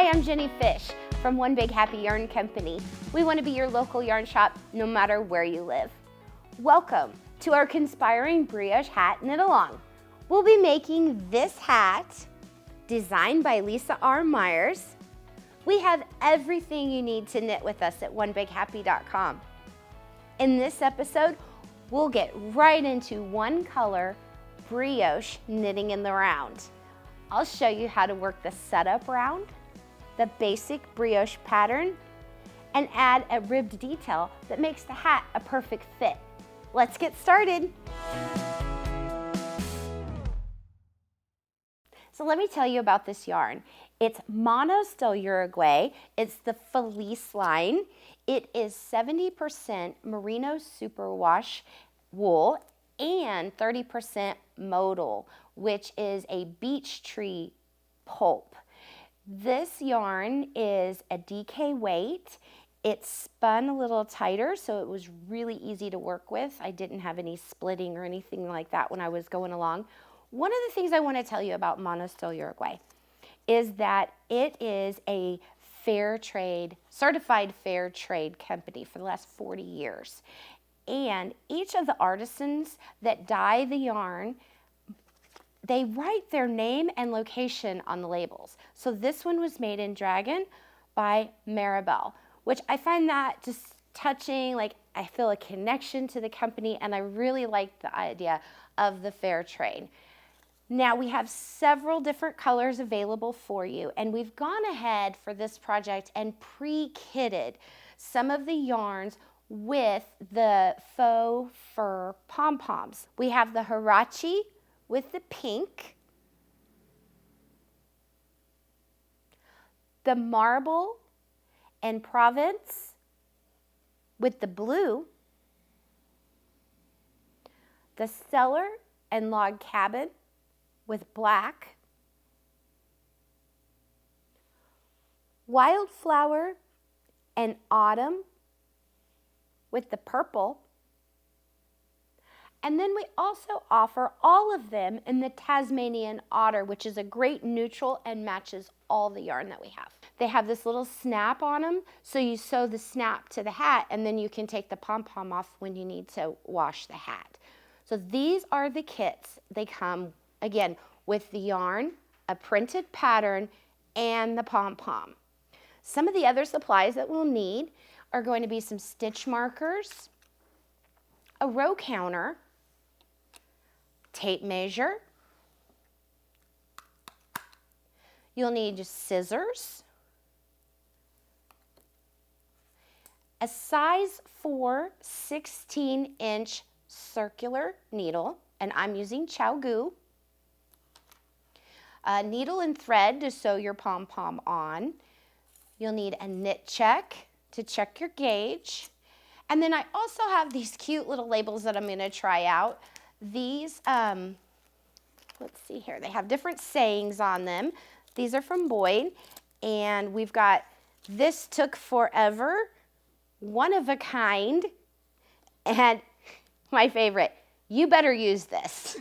Hi, I'm Jenny Fish from One Big Happy Yarn Company. We want to be your local yarn shop no matter where you live. Welcome to our Conspiring Brioche Hat Knit Along. We'll be making this hat designed by Lisa R. Myers. We have everything you need to knit with us at onebighappy.com. In this episode, we'll get right into one color brioche knitting in the round. I'll show you how to work the setup round, the basic brioche pattern, and add a ribbed detail that makes the hat a perfect fit. Let's get started. So let me tell you about this yarn. It's Monostil Uruguay. It's the Felice line. It is 70% merino superwash wool and 30% modal, which is a beech tree pulp. This yarn is a DK weight. It's spun a little tighter, so it was really easy to work with. I didn't have any splitting or anything like that when I was going along. One of the things I want to tell you about Monostil Uruguay is that it is a fair trade, certified fair trade company for the last 40 years. And each of the artisans that dye the yarn, they write their name and location on the labels. So this one was made in Dragon by Maribel, which I find that just touching. Like, I feel a connection to the company, and I really like the idea of the fair trade. Now we have several different colors available for you, and we've gone ahead for this project and pre-kitted some of the yarns with the faux fur pom-poms. We have the Hirachi with the pink, the Marble and Provence with the blue, the Cellar and Log Cabin with black, Wildflower and Autumn with the purple, and then we also offer all of them in the Tasmanian Otter, which is a great neutral and matches all the yarn that we have. They have this little snap on them, so you sew the snap to the hat, and then you can take the pom-pom off when you need to wash the hat. So these are the kits. They come, again, with the yarn, a printed pattern, and the pom-pom. Some of the other supplies that we'll need are going to be some stitch markers, a row counter, tape measure. You'll need just scissors, a size 4 16-inch circular needle, and I'm using ChowGoo, a needle and thread to sew your pom-pom on. You'll need a knit check to check your gauge. And then I also have these cute little labels that I'm going to try out. These, let's see here, they have different sayings on them. These are from Boyd, and we've got "This took forever," "One of a kind," and my favorite, "You better use this."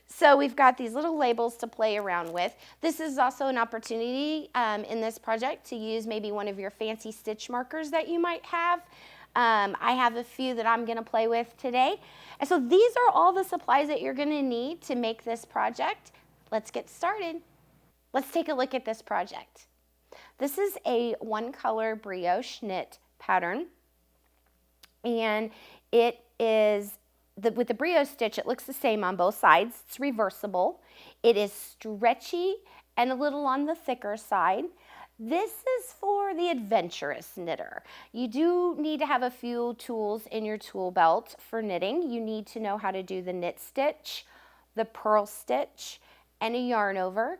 So we've got these little labels to play around with. This is also an opportunity in this project to use maybe one of your fancy stitch markers that you might have. I have a few that I'm going to play with today. And so these are all the supplies that you're going to need to make this project. Let's get started. Let's take a look at this project. This is a one-color brioche knit pattern, and it is with the brioche stitch, it looks the same on both sides. It's reversible. It is stretchy and a little on the thicker side. This is for the adventurous knitter. You do need to have a few tools in your tool belt for knitting. You need to know how to do the knit stitch, the purl stitch, and a yarn over.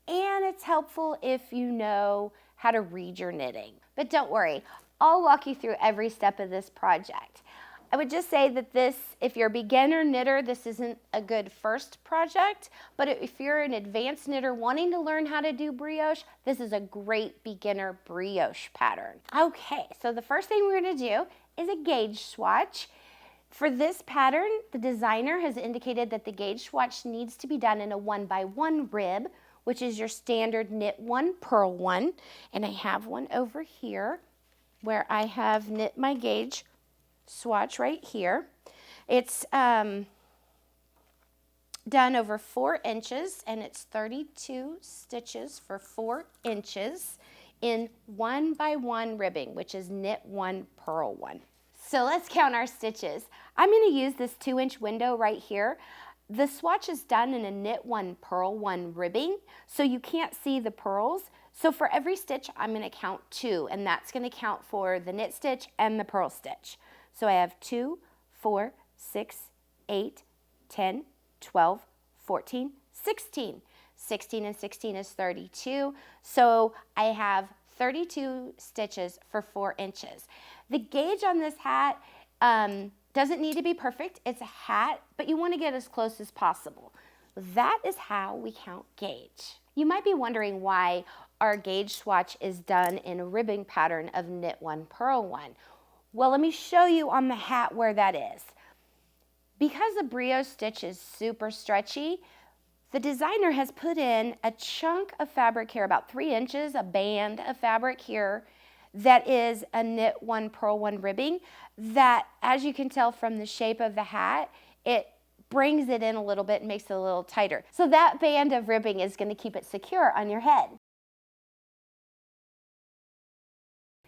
And it's helpful if you know how to read your knitting. But don't worry, I'll walk you through every step of this project. I would just say that this, if you're a beginner knitter, this isn't a good first project, but if you're an advanced knitter wanting to learn how to do brioche, this is a great beginner brioche pattern. Okay, so the first thing we're going to do is a gauge swatch. For this pattern, the designer has indicated that the gauge swatch needs to be done in a 1x1 rib, which is your standard knit one, purl one. And I have one over here where I have knit my gauge swatch right here. It's done over 4 inches, and it's 32 stitches for 4 inches in 1 by 1 ribbing, which is knit one, purl one. So let's count our stitches. I'm going to use this 2-inch window right here. The swatch is done in a knit one, purl one ribbing, so you can't see the purls. So for every stitch, I'm going to count 2, and that's going to count for the knit stitch and the purl stitch. So I have 2, 4, 6, 8, 10, 12, 14, 16. 16 and 16 is 32. So I have 32 stitches for 4 inches. The gauge on this hat doesn't need to be perfect. It's a hat, but you want to get as close as possible. That is how we count gauge. You might be wondering why our gauge swatch is done in a ribbing pattern of knit one, purl one. Well, let me show you on the hat where that is. Because the brioche stitch is super stretchy, the designer has put in a chunk of fabric here, about 3 inches, a band of fabric here, that is a knit one, purl one ribbing that, as you can tell from the shape of the hat, it brings it in a little bit and makes it a little tighter. So that band of ribbing is going to keep it secure on your head.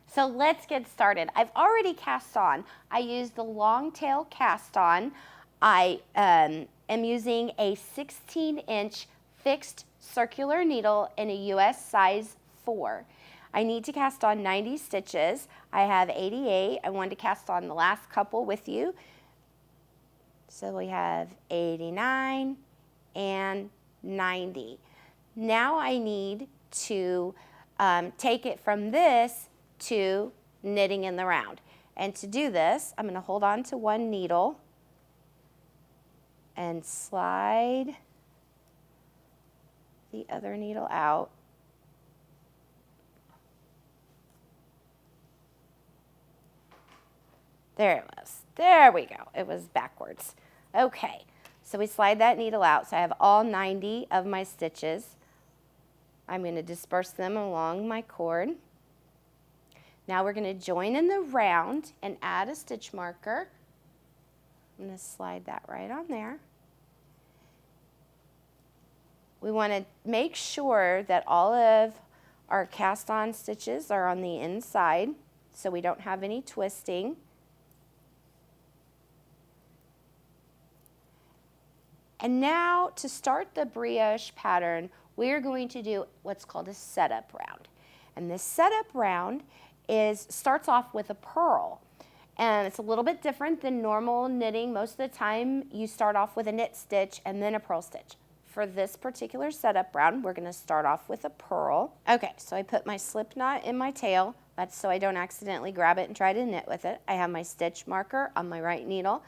So let's get started. I've already cast on. I used the long tail cast on. I am using a 16-inch fixed circular needle in a US size 4. I need to cast on 90 stitches. I have 88. I wanted to cast on the last couple with you. So we have 89 and 90. Now I need to take it from this to knitting in the round. And to do this, I'm going to hold on to one needle and slide the other needle out. There it was. There we go. It was backwards. Okay, so we slide that needle out. So I have all 90 of my stitches. I'm going to disperse them along my cord. Now we're going to join in the round and add a stitch marker. I'm going to slide that right on there. We want to make sure that all of our cast on stitches are on the inside so we don't have any twisting. And now to start the brioche pattern, we're going to do what's called a setup round. And this setup round starts off with a purl. And it's a little bit different than normal knitting. Most of the time you start off with a knit stitch and then a purl stitch. For this particular setup round, we're going to start off with a purl. Okay, so I put my slip knot in my tail. That's so I don't accidentally grab it and try to knit with it. I have my stitch marker on my right needle.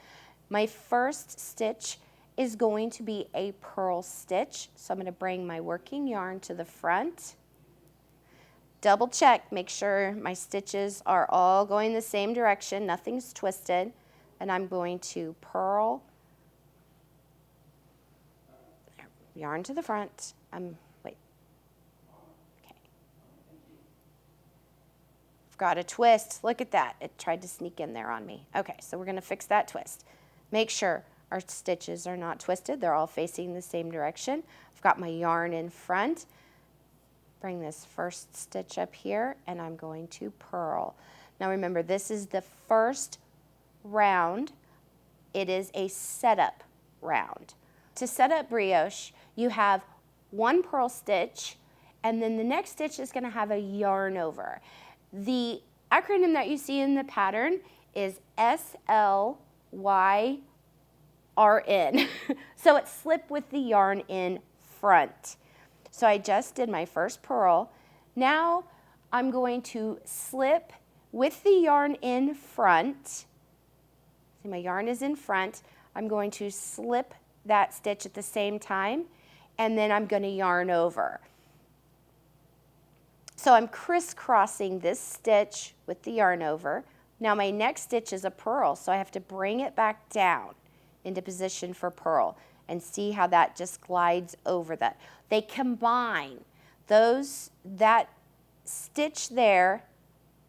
My first stitch is going to be a purl stitch. So I'm going to bring my working yarn to the front. Double check, make sure my stitches are all going the same direction, nothing's twisted. And I'm going to purl, yarn to the front. Wait. Okay. I've got a twist. Look at that. It tried to sneak in there on me. Okay, so we're going to fix that twist. Make sure our stitches are not twisted. They're all facing the same direction. I've got my yarn in front. Bring this first stitch up here, and I'm going to purl. Now remember, this is the first round. It is a setup round. To set up brioche, you have one purl stitch, and then the next stitch is going to have a yarn over. The acronym that you see in the pattern is SLYRN. So it's slip with the yarn in front. So I just did my first purl. Now I'm going to slip with the yarn in front. See, my yarn is in front. I'm going to slip that stitch at the same time, and then I'm going to yarn over. So I'm crisscrossing this stitch with the yarn over. Now my next stitch is a purl, so I have to bring it back down into position for purl. and see how that just glides over that. They combine that stitch there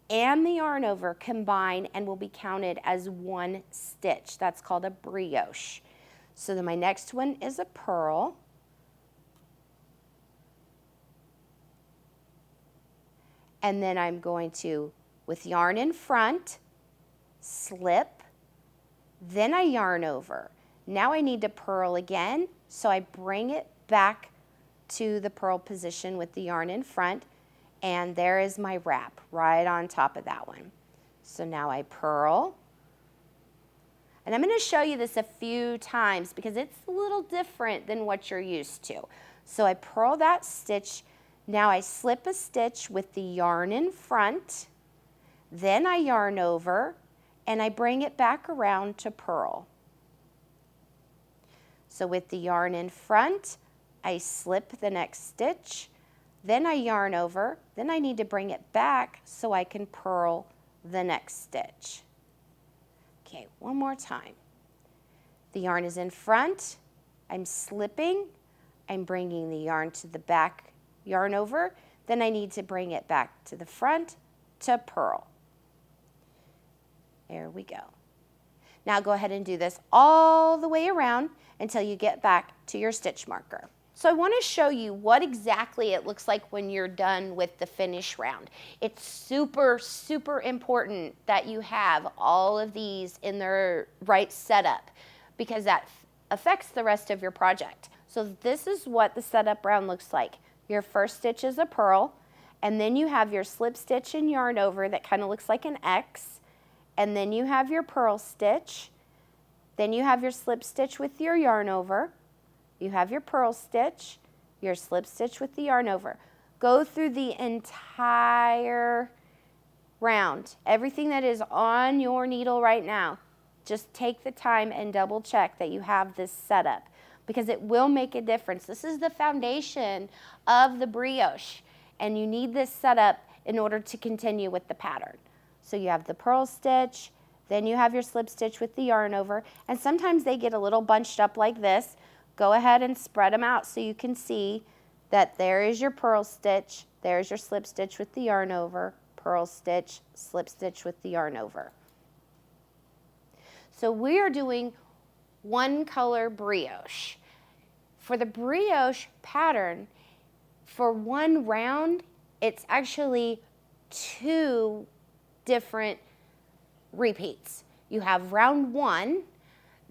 and the yarn over combine and will be counted as one stitch. That's called a brioche. So then my next one is a purl. And then I'm going to, with yarn in front, slip, then I yarn over. Now I need to purl again, so I bring it back to the purl position with the yarn in front, and there is my wrap right on top of that one. So now I purl, and I'm going to show you this a few times because it's a little different than what you're used to. So I purl that stitch, now I slip a stitch with the yarn in front, then I yarn over, and I bring it back around to purl. So with the yarn in front, I slip the next stitch, then I yarn over, then I need to bring it back so I can purl the next stitch. Okay, one more time. The yarn is in front, I'm slipping, I'm bringing the yarn to the back, yarn over, then I need to bring it back to the front to purl. There we go. Now go ahead and do this all the way around until you get back to your stitch marker. So I want to show you what exactly it looks like when you're done with the finish round. It's super, super important that you have all of these in their right setup because that affects the rest of your project. So this is what the setup round looks like. Your first stitch is a purl, and then you have your slip stitch and yarn over that kind of looks like an X, and then you have your purl stitch, then you have your slip stitch with your yarn over, you have your purl stitch, your slip stitch with the yarn over. Go through the entire round. Everything that is on your needle right now, just take the time and double check that you have this set up because it will make a difference. This is the foundation of the brioche, and you need this setup in order to continue with the pattern. So you have the purl stitch, then you have your slip stitch with the yarn over, and sometimes they get a little bunched up like this. Go ahead and spread them out so you can see that there is your purl stitch, there's your slip stitch with the yarn over, purl stitch, slip stitch with the yarn over. So we are doing one color brioche. For the brioche pattern, for one round, it's actually 2 different repeats. You have round 1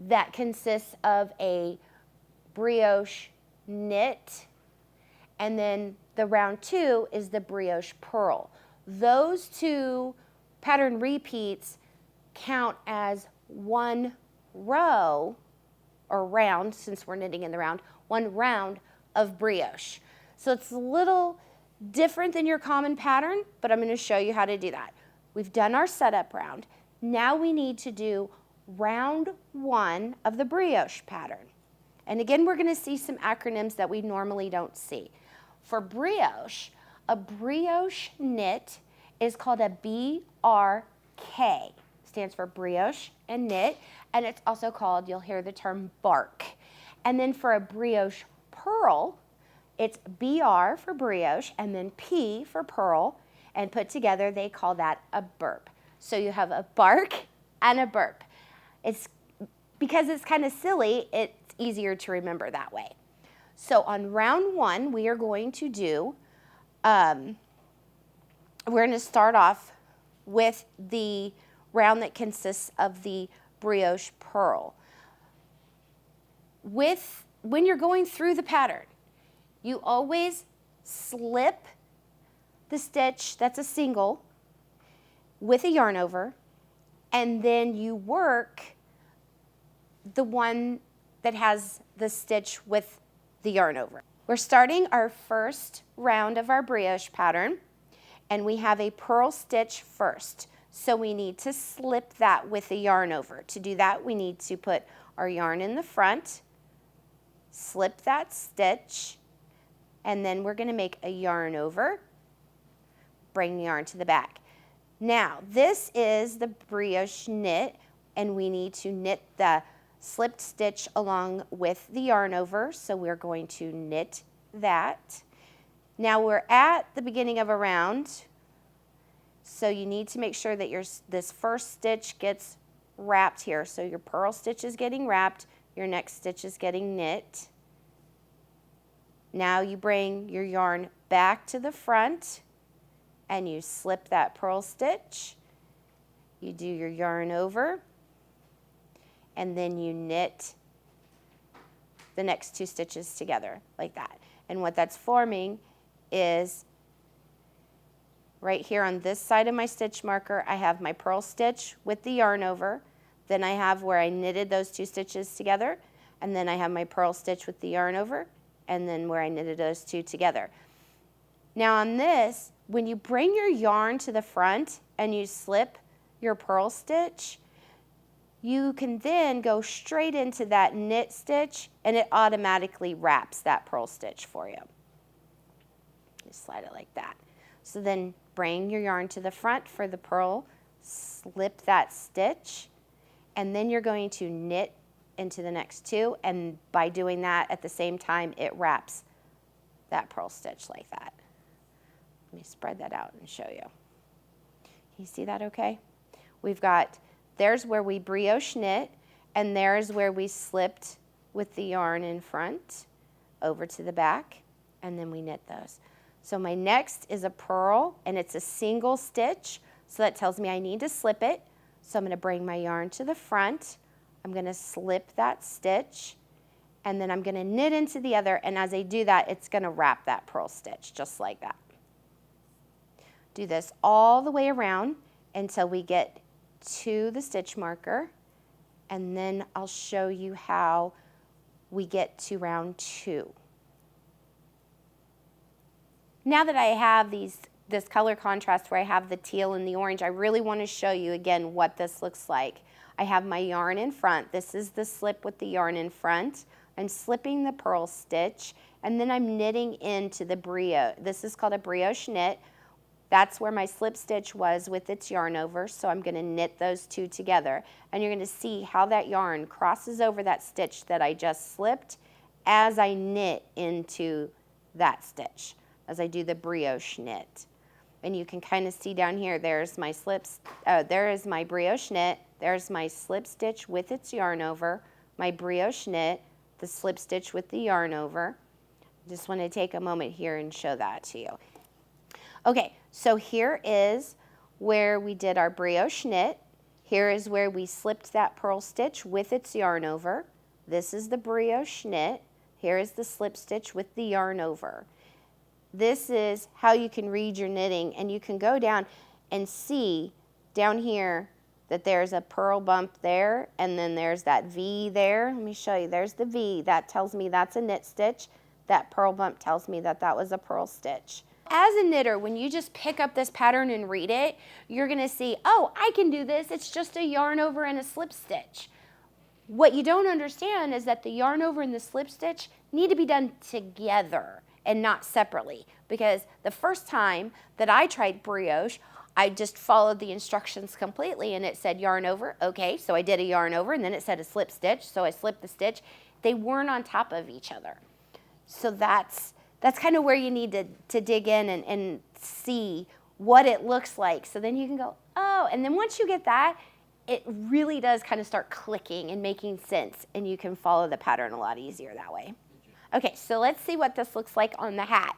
that consists of a brioche knit, and then the round 2 is the brioche purl. Those 2 pattern repeats count as 1 row or round, since we're knitting in the round, 1 round of brioche. So it's a little different than your common pattern, but I'm going to show you how to do that. We've done our setup round. Now we need to do round 1 of the brioche pattern. And again, we're going to see some acronyms that we normally don't see. For brioche, a brioche knit is called a BRK. Stands for brioche and knit, and it's also called, you'll hear the term bark. And then for a brioche purl, it's BR for brioche and then P for purl, and put together they call that a burp. So you have a bark and a burp. It's because it's kind of silly, it's easier to remember that way. So on round 1, we are going to do, we're going to start off with the round that consists of the brioche purl. When you're going through the pattern, you always slip the stitch that's a single with a yarn over, and then you work the one that has the stitch with the yarn over. We're starting our first round of our brioche pattern, and we have a purl stitch first. So we need to slip that with a yarn over. To do that, we need to put our yarn in the front, slip that stitch, and then we're going to make a yarn over, bring the yarn to the back. Now, this is the brioche knit, and we need to knit the slipped stitch along with the yarn over, so we're going to knit that. Now we're at the beginning of a round, so you need to make sure that this first stitch gets wrapped here. So your purl stitch is getting wrapped, your next stitch is getting knit. Now you bring your yarn back to the front and you slip that purl stitch. You do your yarn over and then you knit the next two stitches together like that. And what that's forming is right here on this side of my stitch marker, I have my purl stitch with the yarn over. Then I have where I knitted those two stitches together, and then I have my purl stitch with the yarn over, and then where I knitted those two together. Now on this, when you bring your yarn to the front and you slip your purl stitch, you can then go straight into that knit stitch and it automatically wraps that purl stitch for you. Just slide it like that. So then bring your yarn to the front for the purl, slip that stitch, and then you're going to knit into the next two, and by doing that at the same time, it wraps that purl stitch like that. Let me spread that out and show you. Can you see that okay? We've got, there's where we brioche knit, and there's where we slipped with the yarn in front over to the back, and then we knit those. So my next is a purl, and it's a single stitch, so that tells me I need to slip it. So I'm going to bring my yarn to the front, I'm going to slip that stitch, and then I'm going to knit into the other, and as I do that, it's going to wrap that purl stitch just like that. Do this all the way around until we get to the stitch marker, and then I'll show you how we get to round 2. Now that I have this color contrast where I have the teal and the orange, I really want to show you again what this looks like. I have my yarn in front. This is the slip with the yarn in front. I'm slipping the purl stitch, and then I'm knitting into the brioche. This is called a brioche knit. That's where my slip stitch was with its yarn over, so I'm going to knit those two together. And you're going to see how that yarn crosses over that stitch that I just slipped as I knit into that stitch, as I do the brioche knit. And you can kind of see down here, there's my slips, there is my brioche knit, there's my slip stitch with its yarn over, my brioche knit, the slip stitch with the yarn over. Just want to take a moment here and show that to you. Okay, so here is where we did our brioche knit. Here is where we slipped that purl stitch with its yarn over. This is the brioche knit. Here is the slip stitch with the yarn over. This is how you can read your knitting, and you can go down and see down here that there's a purl bump there, and then there's that V there. Let me show you. There's the V. That tells me that's a knit stitch. That purl bump tells me that that was a purl stitch. As a knitter, when you just pick up this pattern and read it, you're going to see, oh, I can do this. It's just a yarn over and a slip stitch. What you don't understand is that the yarn over and the slip stitch need to be done together and not separately, because the first time that I tried brioche, I just followed the instructions completely, and it said yarn over. Okay, so I did a yarn over, and then it said a slip stitch, so I slipped the stitch. They weren't on top of each other. So that's kind of where you need to dig in and see what it looks like. So then you can go, oh, and then once you get that, it really does kind of start clicking and making sense, and you can follow the pattern a lot easier that way. Okay, so let's see what this looks like on the hat.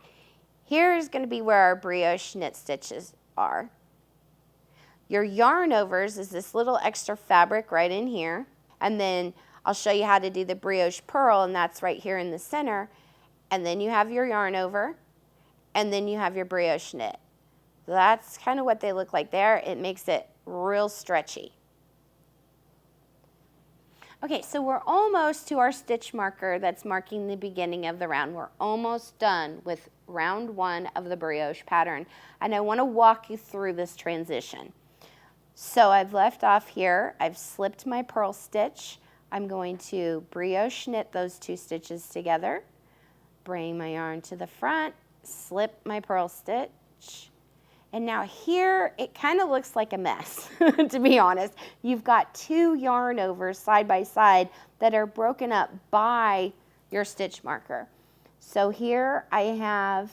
Here's going to be where our brioche knit stitches are. Your yarn overs is this little extra fabric right in here, and then I'll show you how to do the brioche purl, and that's right here in the center. And then you have your yarn over, and then you have your brioche knit. So that's kind of what they look like there. It makes it real stretchy. Okay, so we're almost to our stitch marker that's marking the beginning of the round. We're almost done with round 1 of the brioche pattern, and I want to walk you through this transition. So I've left off here. I've slipped my purl stitch. I'm going to brioche knit those 2 stitches together, bring my yarn to the front, slip my purl stitch, And now here, it kind of looks like a mess, to be honest. You've got 2 yarn overs side by side that are broken up by your stitch marker. So here I have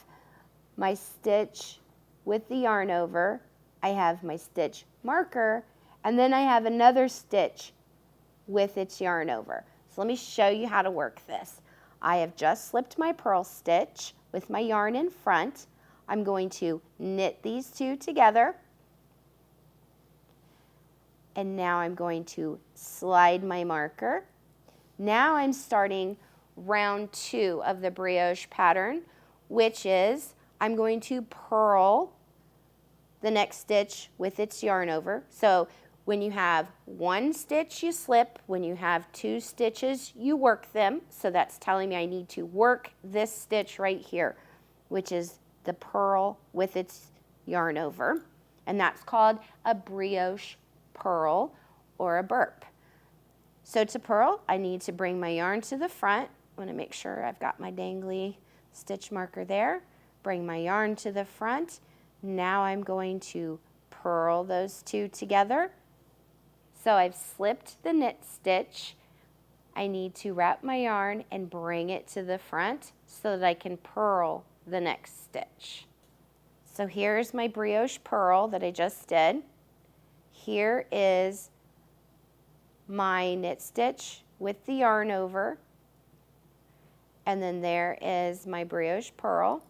my stitch with the yarn over, I have my stitch marker, and then I have another stitch with its yarn over. So let me show you how to work this. I have just slipped my purl stitch with my yarn in front. I'm going to knit these 2 together, and now I'm going to slide my marker. Now I'm starting round 2 of the brioche pattern, which is I'm going to purl the next stitch with its yarn over. So when you have 1 stitch, you slip. When you have 2 stitches, you work them. So that's telling me I need to work this stitch right here, which is the purl with its yarn over. And that's called a brioche purl or a burp. So to purl, I need to bring my yarn to the front. I want to make sure I've got my dangly stitch marker there. Bring my yarn to the front. Now I'm going to purl those 2 together. So I've slipped the knit stitch. I need to wrap my yarn and bring it to the front so that I can purl the next stitch. So here's my brioche purl that I just did. Here is my knit stitch with the yarn over, and then there is my brioche purl.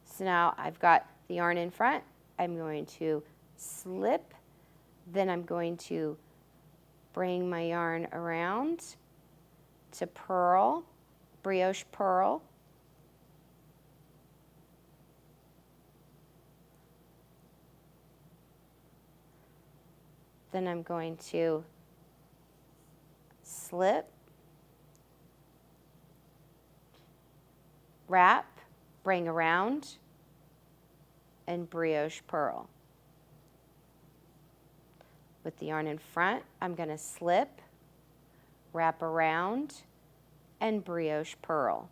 So now I've got the yarn in front. I'm going to slip, then I'm going to bring my yarn around to purl, brioche purl. Then I'm going to slip, wrap, bring around, and brioche purl. With the yarn in front, I'm going to slip, wrap around, and brioche purl.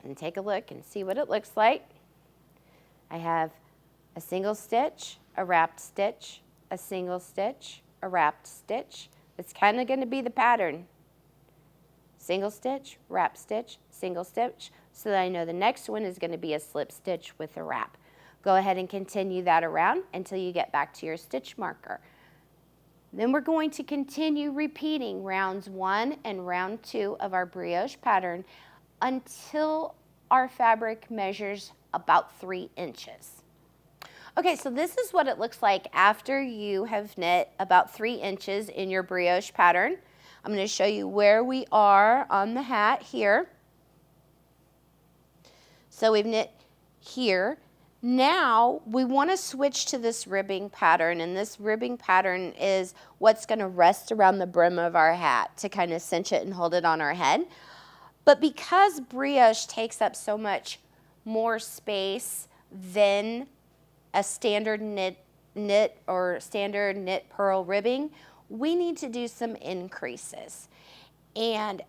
And take a look and see what it looks like. I have a single stitch, a wrapped stitch, a single stitch, a wrapped stitch. It's kind of going to be the pattern. Single stitch, wrap stitch, single stitch, so that I know the next one is going to be a slip stitch with a wrap. Go ahead and continue that around until you get back to your stitch marker. Then we're going to continue repeating rounds 1 and round 2 of our brioche pattern until our fabric measures about 3 inches. Okay, so this is what it looks like after you have knit about 3 inches in your brioche pattern. I'm going to show you where we are on the hat here. So we've knit here. Now we want to switch to this ribbing pattern, and this ribbing pattern is what's going to rest around the brim of our hat to kind of cinch it and hold it on our head. But because brioche takes up so much more space than a standard knit or standard knit purl ribbing, we need to do some increases. And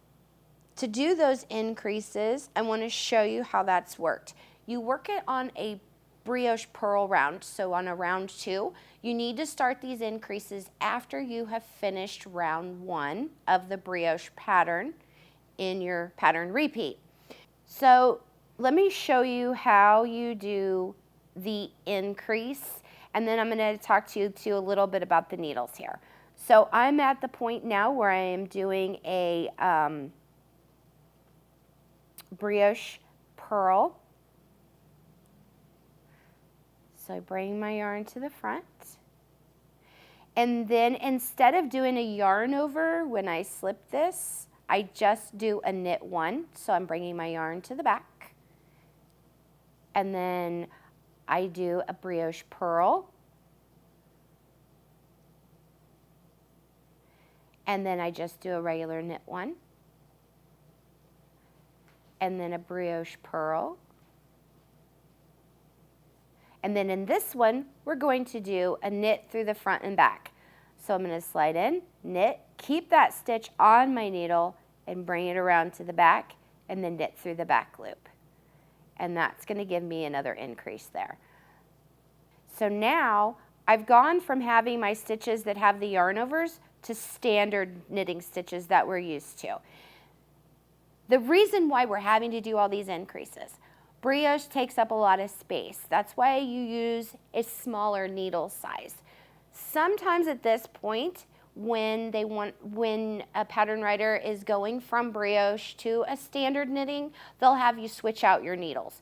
to do those increases, I want to show you how that's worked. You work it on a brioche purl round, so on a round 2, you need to start these increases after you have finished round 1 of the brioche pattern in your pattern repeat. So let me show you how you do the increase, and then I'm going to talk to you too a little bit about the needles here. So I'm at the point now where I am doing a brioche purl. So I bring my yarn to the front, and then instead of doing a yarn over when I slip this, I just do a knit 1. So I'm bringing my yarn to the back, and then I do a brioche purl, and then I just do a regular knit 1, and then a brioche purl. And then in this one, we're going to do a knit through the front and back. So I'm going to slide in, knit, keep that stitch on my needle, and bring it around to the back, and then knit through the back loop. And that's going to give me another increase there. So now I've gone from having my stitches that have the yarn overs to standard knitting stitches that we're used to. The reason why we're having to do all these increases, brioche takes up a lot of space. That's why you use a smaller needle size. Sometimes at this point, when a pattern writer is going from brioche to a standard knitting, they'll have you switch out your needles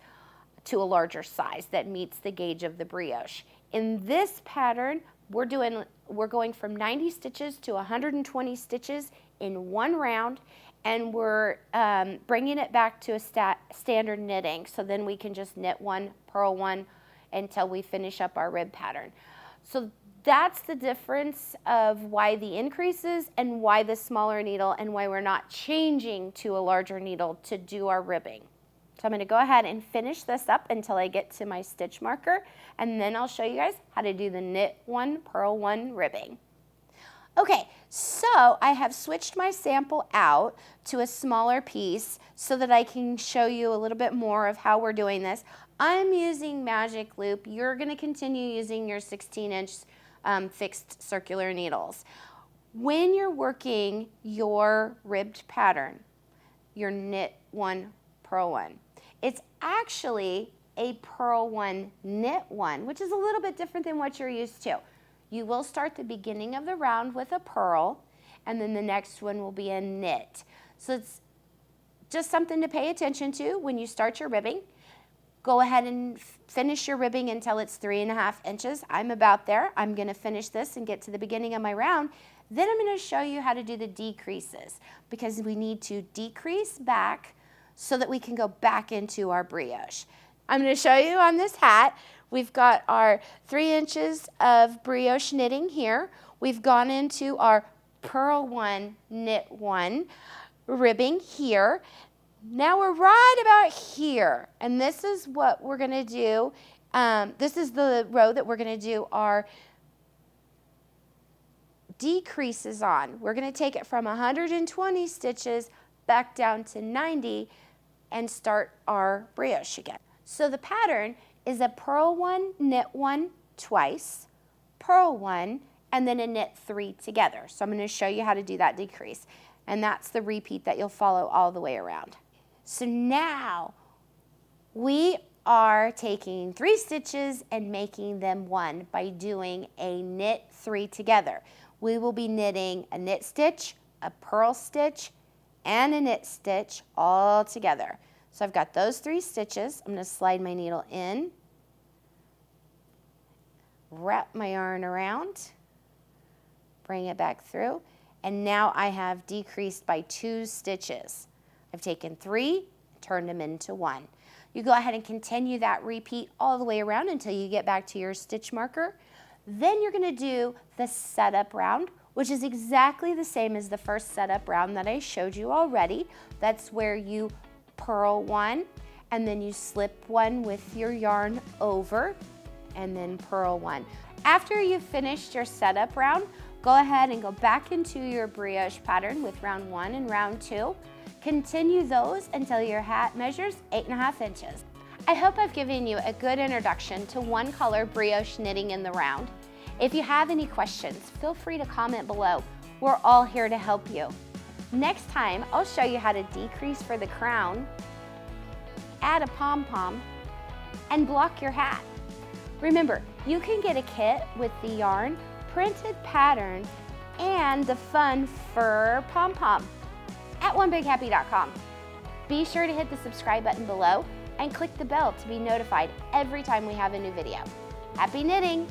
to a larger size that meets the gauge of the brioche. In this pattern, we're going from 90 stitches to 120 stitches in one round, and we're bringing it back to a standard knitting, so then we can just knit one, purl one until we finish up our rib pattern. So that's the difference of why the increases and why the smaller needle and why we're not changing to a larger needle to do our ribbing. So I'm going to go ahead and finish this up until I get to my stitch marker, and then I'll show you guys how to do the knit one, purl one ribbing. Okay, so I have switched my sample out to a smaller piece so that I can show you a little bit more of how we're doing this. I'm using magic loop. You're going to continue using your 16-inch fixed circular needles. When you're working your ribbed pattern, your knit one, purl one, it's actually a purl one, knit one, which is a little bit different than what you're used to. You will start the beginning of the round with a purl, and then the next one will be a knit. So it's just something to pay attention to when you start your ribbing. Go ahead and finish your ribbing until it's 3.5 inches. I'm about there. I'm going to finish this and get to the beginning of my round. Then I'm going to show you how to do the decreases, because we need to decrease back so that we can go back into our brioche. I'm going to show you on this hat. We've got our 3 inches of brioche knitting here. We've gone into our purl one, knit one ribbing here. Now we're right about here, and this is what we're going to do. This is the row that we're going to do our decreases on. We're going to take it from 120 stitches back down to 90 and start our brioche again. So the pattern is a purl one, knit one twice, purl one, and then a knit 3 together. So I'm going to show you how to do that decrease, and that's the repeat that you'll follow all the way around. So now we are taking 3 stitches and making them 1 by doing a knit 3 together. We will be knitting a knit stitch, a purl stitch, and a knit stitch all together. So I've got those 3 stitches. I'm going to slide my needle in, wrap my yarn around, bring it back through, and now I have decreased by 2 stitches. I've taken 3, turned them into 1. You go ahead and continue that repeat all the way around until you get back to your stitch marker. Then you're going to do the setup round, which is exactly the same as the first setup round that I showed you already. That's where you purl 1, and then you slip 1 with your yarn over, and then purl 1. After you've finished your setup round, go ahead and go back into your brioche pattern with round 1 and round 2. Continue those until your hat measures 8.5 inches. I hope I've given you a good introduction to one color brioche knitting in the round. If you have any questions, feel free to comment below. We're all here to help you. Next time, I'll show you how to decrease for the crown, add a pom-pom, and block your hat. Remember, you can get a kit with the yarn, printed pattern, and the fun fur pom-pom at onebighappy.com. Be sure to hit the subscribe button below and click the bell to be notified every time we have a new video. Happy knitting!